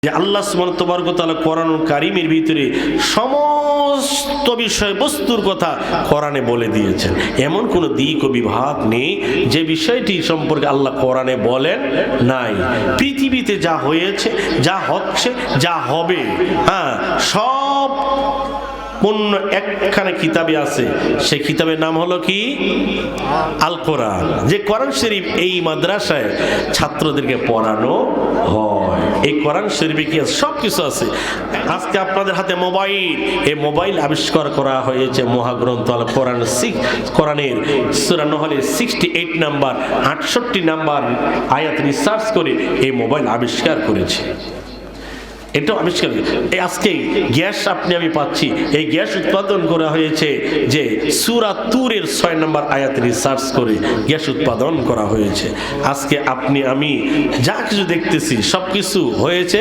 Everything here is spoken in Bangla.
যে আল্লাহ সুবহানাহু ওয়া তাআলা কোরআনুল কারীমের ভিতরে সমস্ত বিষয়বস্তুর কথা কোরআনে বলে দিয়েছেন। এমন কোনো দিক ও বিভাগ নেই যে বিষয়টি সম্পর্কে আল্লাহ কোরআনে বলেন নাই। পৃথিবীতে যা হয়েছে, যা হচ্ছে, যা হবে, সব পূর্ণ একখানে কিতাবে আছে। সেই কিতাবের নাম হলো কি? আল কোরআন। যে কোরআন শরীফ এই মাদ্রাসায় ছাত্রদেরকে পড়ানো হয়। এই কোরআন শরীফে কি আছে? সব কিছু আছে। আজকে আপনাদের হাতে মোবাইল, এই মোবাইল আবিষ্কার করা হয়েছে মহাগ্রন্থ আল কোরআন। কোরআনের সূরা নহলের 68 নাম্বার 68 নাম্বার আয়াত রিসার্চ করে এই মোবাইল আবিষ্কার করেছে। এটা আবিষ্কার। এই আজকে গ্যাস আমি পাচ্ছি, এই গ্যাস উৎপাদন করা হয়েছে যে সূরা তুরের 6 নম্বর আয়াত রিসার্চ করে গ্যাস উৎপাদন করা হয়েছে। আজকে আপনি আমি যা কিছু দেখতেছি সব কিছু হয়েছে